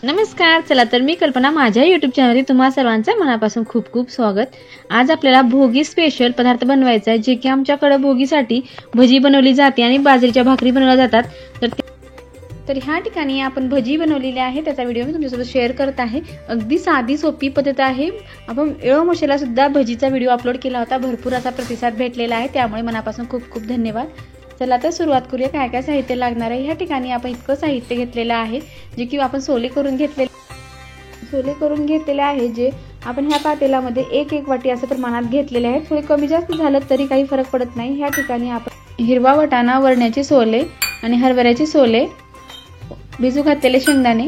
नमस्कार. चला तर मी कल्पना, माझ्या YouTube चॅनलवर तुम्हा सर्वांचं मनापासून खूप खूप स्वागत. आज आपल्याला भोगी स्पेशल पदार्थ बनवायचा आहे, जे की आमच्याकडे भोगीसाठी भजी बनवली जाते आणि बाजरीच्या भाकरी बनवल्या जातात. तर ह्या ठिकाणी आपण भजी बनवलेली आहे, त्याचा व्हिडिओ मी तुमच्यासोबत शेअर करत आहे. अगदी साधी सोपी पद्धत आहे. आपण एळो मशाला सुद्धा भजीचा व्हिडिओ अपलोड केला होता, भरपूर असा प्रतिसाद भेटलेला आहे, त्यामुळे मनापासून खूप खूप धन्यवाद. चला तर सुरुवात करूया. काय काय साहित्य लागणार आहे. ह्या ठिकाणी आपण इतकं साहित्य घेतलेलं आहे, जे की आपण सोले करून घेतलेले आहे, जे आपण ह्या पातेल्यामध्ये एक वाटी असं प्रमाणात घेतलेले आहे. थोडे कमी जास्त झालं तरी काही फरक पडत नाही. ह्या ठिकाणी आपण हिरवा वाटाणा, वरण्याचे सोले आणि हरभऱ्याचे सोले, भिजू घातलेले शेंगदाणे.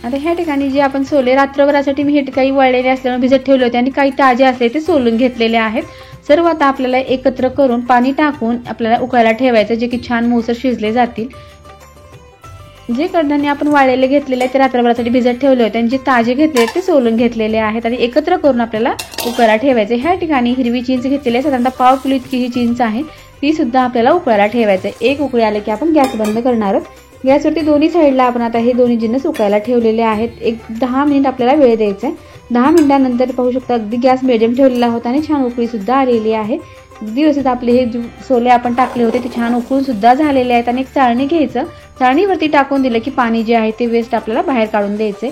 आता ह्या ठिकाणी जे आपण सोले रात्रभरासाठी मी हे काही वळलेले असल्यामुळे भिजत ठेवले होते आणि काही ताजे असले ते सोलून घेतलेले आहेत. सर्व आता आपल्याला एकत्र करून पाणी टाकून आपल्याला उकळायला ठेवायचं, जे की छान मऊसर शिजले जातील. जे कडधान्य आपण वाळलेले घेतलेले ते रात्रभरासाठी भिजत ठेवले होते आणि जे ताजे घेतले ते सोलून घेतलेले आहेत आणि एकत्र करून आपल्याला उकळायला ठेवायचे. ह्या ठिकाणी हिरवी चिंच घेतलेली आहे, साधारणतः पाव किलो इतकी ही चिंच आहे, ती सुद्धा आपल्याला उकळायला ठेवायचं. एक उकळी आले की आपण गॅस बंद करणार आहोत. गॅसवरती दोन्ही साईडला आपण आता हे दोन्ही जिन्नस उकळायला ठेवलेले आहेत. एक 10 मिनिट आपल्याला वेळ द्यायचा आहे. 10 मिनिटांनंतर पाहू शकता अगदी गॅस मिडियम ठेवलेला होता आणि छान उकळी सुद्धा आलेली आहे. अगदी व्यवस्थित आपले हे सोले आपण टाकले होते ते छान उकळून सुद्धा झालेले आहेत. आणि एक चाळणी घ्यायचं, चाळणीवरती टाकून दिलं की पाणी जे आहे ते वेस्ट आपल्याला बाहेर काढून द्यायचे.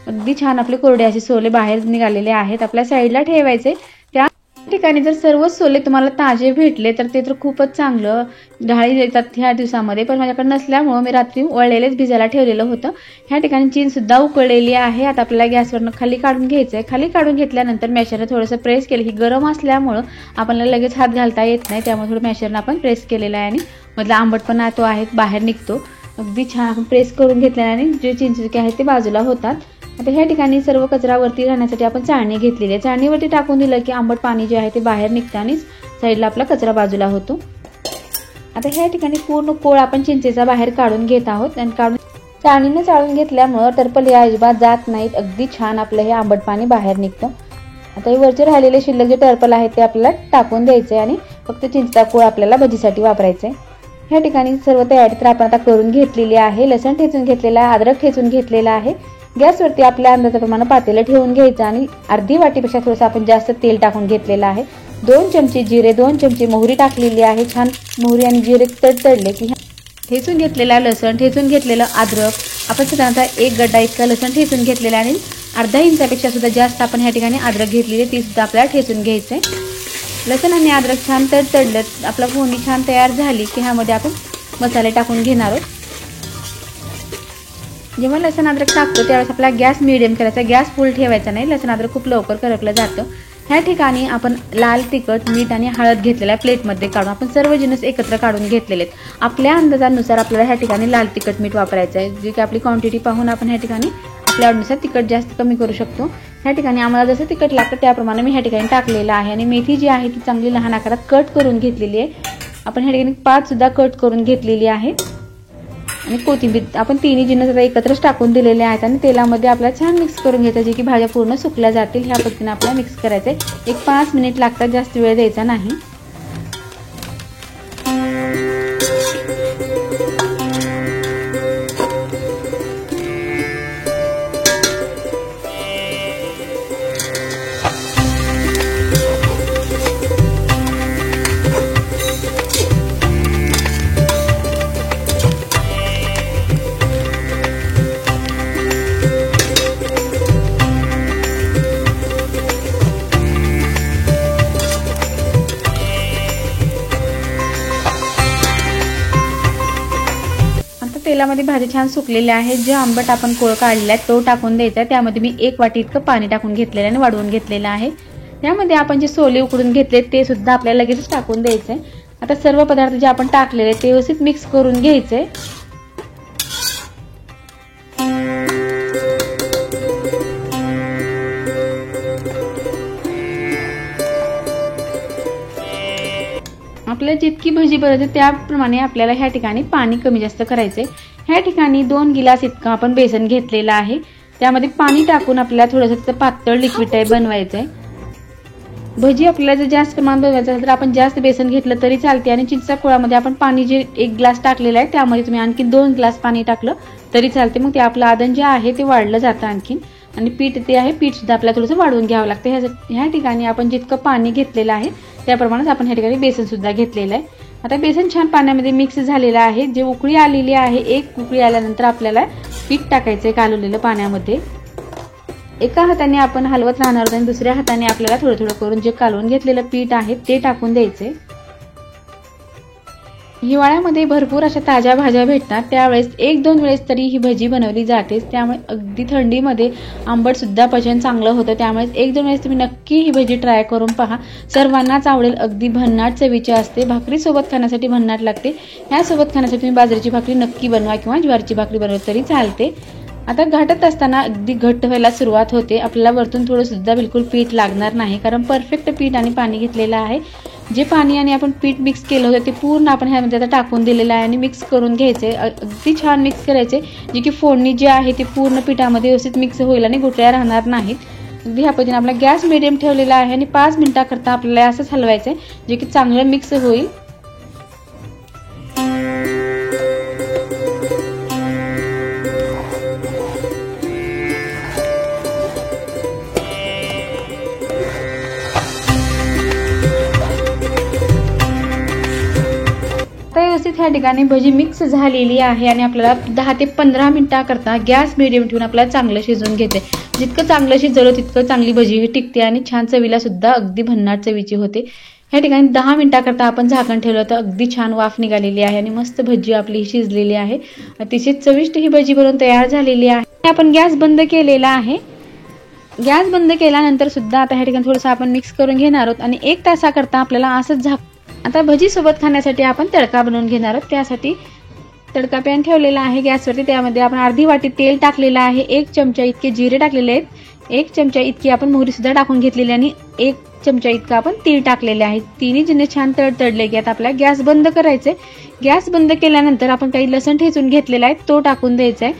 अगदी छान आपले कोरडे असे सोले बाहेर निघालेले आहेत, आपल्या साईडला ठेवायचे. त्या ठिकाणी जर सर्वच सोले तुम्हाला ताजे भेटले तर ते तर खूपच चांगलं, ढाळी येतात ह्या दिवसामध्ये, पण माझ्याकडे नसल्यामुळे मी रात्री वळलेलेच भिजायला ठेवलेलं होतं. ह्या ठिकाणी चिंच सुद्धा उकळलेली आहे. आता आपल्याला गॅसवरनं खाली काढून घ्यायचं आहे. खाली काढून घेतल्यानंतर मॅशरने थोडंसं प्रेस केलं, ही गरम असल्यामुळं आपल्याला लगेच हात घालता येत नाही, त्यामुळे थोडं मॅशरनं आपण प्रेस केलेलं आहे आणि मधला आंबटपणा तो आहे बाहेर निघतो. अगदी छान आपण प्रेस करून घेतल्याने जे चिंचुके आहेत ते बाजूला होतात. आता ह्या ठिकाणी सर्व कचरा वरती राहण्यासाठी आपण चाळणी घेतलेली आहे. चाळणीवरती टाकून दिलं की आंबट पाणी जे आहे ते बाहेर निघतं आणि साईडला आपला कचरा बाजूला होतो. आता ह्या ठिकाणी पूर्ण कोळ आपण चिंचेचा बाहेर काढून घेत आहोत आणि चाळणीने चाळून घेतल्यामुळं टरपल या अजिबात जात नाहीत. अगदी छान आपलं हे आंबट पाणी बाहेर निघतं. आता हे वरचे राहिलेले शिल्लक जे टरपल आहे ते आपल्याला टाकून द्यायचे आणि फक्त चिंचेचा कोळ आपल्याला भजीसाठी वापरायचा आहे. ह्या ठिकाणी सर्व तयारी तर आपण आता करून घेतलेली आहे. लसण ठेचून घेतलेला आहे, अद्रक ठेचून घेतलेला आहे. गॅसवरती आपल्या अंदाजाप्रमाणे पातेलं ठेवून घ्यायचं आणि अर्धी वाटीपेक्षा थोडंसं आपण जास्त तेल टाकून घेतलेलं आहे. 2 चमचे जिरे, 2 चमचे मोहरी टाकलेली आहे. छान मोहरी आणि जिरे तडतडले की ठेचून घेतलेला लसण, ठेचून घेतलेलं अद्रक, आपण साधारणतः 1 गड्डा इतका लसण ठेचून घेतलेला आणि अर्धा इंचापेक्षा सुद्धा जास्त आपण ह्या ठिकाणी अद्रक घेतलेली, ती सुद्धा आपल्याला ठेचून घ्यायचंय. लसण आणि अद्रक छान तडतडलं, आपला फोडणी छान तयार झाली की ह्यामध्ये आपण मसाले टाकून घेणार आहोत. जेव्हा लसण अद्रक टाकतो त्यावेळेस आपला गॅस मिडियम करायचा, गॅस फुल ठेवायचा नाही, लसण अद्रक खूप लवकर करपलं जातं. ह्या ठिकाणी आपण लाल तिखट, मीठ आणि हळद घेतलेला आहे प्लेटमध्ये काढून. आपण सर्व जिन्नस एकत्र काढून घेतलेले आहेत. आपल्या अंदाजानुसार आपल्याला ह्या ठिकाणी लाल तिखट मीठ वापरायचं आहे, जे की आपली क्वांटिटी पाहून आपण ह्या ठिकाणी आपल्या आवडीनुसार तिखट जास्त कमी करू शकतो. ह्या ठिकाणी आम्हाला जसं तिखट लागतं त्याप्रमाणे मी ह्या ठिकाणी टाकलेलं आहे. आणि मेथी जी आहे ती चांगली लहान आकारात कट करून घेतलेली आहे. आपण ह्या ठिकाणी 5 सुद्धा कट करून घेतलेली आहे. आणि कोथिंबीर आपण तिन्ही जिन्नस आता एकत्रच टाकून दिलेले आहेत आणि तेलामध्ये आपल्याला छान मिक्स करून घ्यायचं, जे की भाज्या पूर्ण सुकल्या जातील. ह्या पद्धतीने आपल्याला मिक्स करायचं आहे. एक 5 मिनिट लागतात, जास्त वेळ द्यायचा नाही. तेलामध्ये भाजी छान सुकलेली आहे. जे आंबट आपण कोळ काढलेला आहे तो टाकून द्यायचा आहे. त्यामध्ये मी 1 वाटी इतकं पाणी टाकून घेतलेलं आणि वाढवून घेतलेलं आहे. त्यामध्ये आपण जे सोले उकडून घेतले ते सुद्धा आपल्याला लगेच टाकून द्यायचे. आता सर्व पदार्थ जे आपण टाकलेले ते व्यवस्थित मिक्स करून घ्यायचे. आपल्याला जितकी भजी बनवायची त्याप्रमाणे आपल्याला ह्या ठिकाणी पाणी कमी जास्त करायचे. ह्या ठिकाणी 2 गिलास इतकं आपण बेसन घेतलेलं आहे. त्यामध्ये पाणी टाकून आपल्याला थोडंसं पातळ लिक्विड टाईप बनवायचं आहे. भजी आपल्याला जर जास्त प्रमाणात बनवायचं असेल तर आपण जास्त बेसन घेतलं तरी चालते. आणि चिंचेच्या कोळामध्ये आपण पाणी जे 1 ग्लास टाकलेलं आहे त्यामध्ये तुम्ही आणखी 2 ग्लास पाणी टाकलं तरी चालते। मग ते आपलं आदन जे आहे ते वाढलं जातं आणखीन। आणि पीठ ते आहे, पीठ सुद्धा आपल्याला थोडंसं वाढवून घ्यावं लागतं। ह्या ठिकाणी आपण जितकं पाणी घेतलेलं आहे त्याप्रमाणेच आपण ह्या ठिकाणी बेसन सुद्धा घेतलेलं आहे। आता बेसन छान पाण्यामध्ये मिक्स झालेलं आहे। जे उकळी आलेली आहे, एक उकळी आल्यानंतर आपल्याला पीठ टाकायचं आहे कालवलेलं पाण्यामध्ये। एका हाताने आपण हलवत राहणार आहोत आणि दुसऱ्या हाताने आपल्याला थोडं थोडं करून जे कालवून घेतलेलं पीठ आहे ते टाकून द्यायचे। हिवाळ्यामध्ये भरपूर अशा ताज्या भाज्या भेटतात, त्यावेळेस 1-2 वेळेस तरी ही भजी बनवली जातेच। त्यामुळे अगदी थंडीमध्ये आंबट सुद्धा पचन चांगलं होतं। त्यामुळे 1-2 वेळेस तुम्ही नक्की ही भजी ट्राय करून पहा, सर्वांनाच आवडेल। अगदी भन्नाट चवीची असते, भाकरी सोबत खाण्यासाठी भन्नाट लागते। ह्यासोबत खाण्यासाठी तुम्ही बाजरीची भाकरी नक्की बनवा किंवा ज्वारीची भाकरी बनवली तरी चालते। आता घाटत असताना अगदी घट्ट व्हायला सुरुवात होते। आपल्याला वरतून थोडं सुद्धा बिलकुल पीठ लागणार नाही, कारण परफेक्ट पीठ आणि पाणी घेतलेलं आहे। जे पाणी आणि आपण पीठ मिक्स केलं होतं ते पूर्ण आपण ह्यामध्ये आता टाकून दिलेलं आहे आणि मिक्स करून घ्यायचे। अगदी छान मिक्स करायचे, जे की फोडणी जी आहे ती पूर्ण पिठामध्ये व्यवस्थित मिक्स होईल आणि गुठळ्या राहणार नाहीत। अगदी ह्या पद्धतीने आपला गॅस मीडियम ठेवलेला आहे आणि 5 मिनिटाकरता आपल्याला असंच हलवायचं आहे, जे की चांगलं मिक्स होईल। व्यवस्थित ह्या ठिकाणी भजी मिक्स झालेली आहे आणि आपल्याला 10 ते 15 मिनिटाकरता गॅस मीडियम ठेवून आपल्याला चांगलं शिजवून घ्यायचे। जितकं चांगलं शिजवलं तितकं चांगली भजी ही टिकते आणि छान चवीला सुद्धा अगदी भन्नाट चवीची होते। ह्या ठिकाणी 10 मिनिटाकरता आपण झाकण ठेवलं तर अगदी छान वाफ निघालेली आहे आणि मस्त भजी आपली शिजलेली आहे। अतिशय चविष्ट ही भजी बनवून तयार झालेली आहे। आपण गॅस बंद केलेला आहे। गॅस बंद केल्यानंतर सुद्धा आता ह्या ठिकाणी थोडंसं आपण मिक्स करून घेणार आहोत आणि 1 तासाकरता आपल्याला असंच आता भजी सोबत खाण्यासाठी आपण तडका बनवून घेणार आहोत। त्यासाठी तडका पॅन ठेवलेला आहे गॅसवरती, त्यामध्ये आपण अर्धी वाटी तेल टाकलेलं आहे, 1 चमचा इतके जिरे टाकलेले आहेत, 1 चमचा इतकी आपण मोहरी सुद्धा टाकून घेतलेली आणि 1 चमचा इतका आपण तीळ टाकलेले आहे। तिन्ही जिन्नस छान तडतडले की आता आपल्याला गॅस बंद करायचे। गॅस बंद केल्यानंतर आपण काही लसूण ठेचून घेतलेला आहे तो टाकून द्यायचा आहे।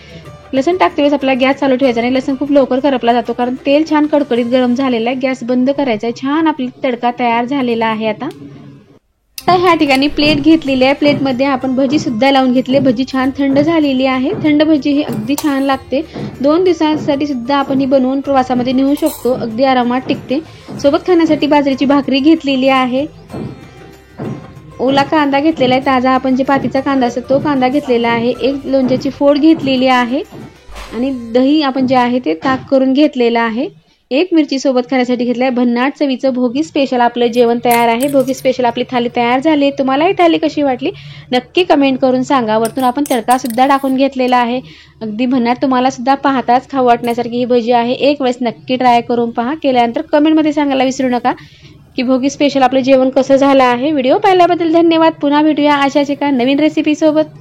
लसूण टाकते वेळेस आपल्याला गॅस चालू ठेवायचा नाही, लसूण खूप लवकर करपला जातो, कारण तेल छान कडकडीत गरम झालेलं आहे। गॅस बंद करायचा आहे। छान आपला तडका तयार झालेला आहे। आता ह्या ठिकाणी प्लेट घेतलेली आहे, प्लेटमध्ये आपण भजी सुद्धा लावून घेतली। भजी छान थंड झालेली आहे। थंड भजी ही अगदी छान लागते। 2 दिवसांसाठी सुद्धा आपण ही बनवून प्रवासामध्ये नेऊ शकतो, अगदी आरामात टिकते। सोबत खाण्यासाठी बाजरीची भाकरी घेतलेली आहे, ओला कांदा घेतलेला आहे, ताजा आपण जे पातीचा कांदा असतो तो कांदा घेतलेला आहे, 1 लोणच्याची फोड घेतलेली आहे आणि दही आपण जे आहे ते ताक करून घेतलेलं आहे। 1 मिरची सोबत खाण्यासाठी घेतलाय। भन्नाट चवीचं भोगी स्पेशल आपलं जेवण तयार आहे। भोगी स्पेशल आपली थाली तयार झाली। तुम्हाला ही थाली कशी वाटली नक्की कमेंट करून सांगा। वरतून आपण तडका सुद्धा टाकून घेतलेला आहे, अगदी भन्नाट। तुम्हाला सुद्धा पाहताच खाऊ वाटण्यासारखी ही भजी आहे। 1 वेळेस नक्की ट्राय करून पहा, केल्यानंतर कमेंटमध्ये सांगायला विसरू नका की भोगी स्पेशल आपलं जेवण कसं झालं आहे। व्हिडिओ पाहिल्याबद्दल धन्यवाद। पुन्हा भेटूया अशाच एका नवीन रेसिपी सोबत।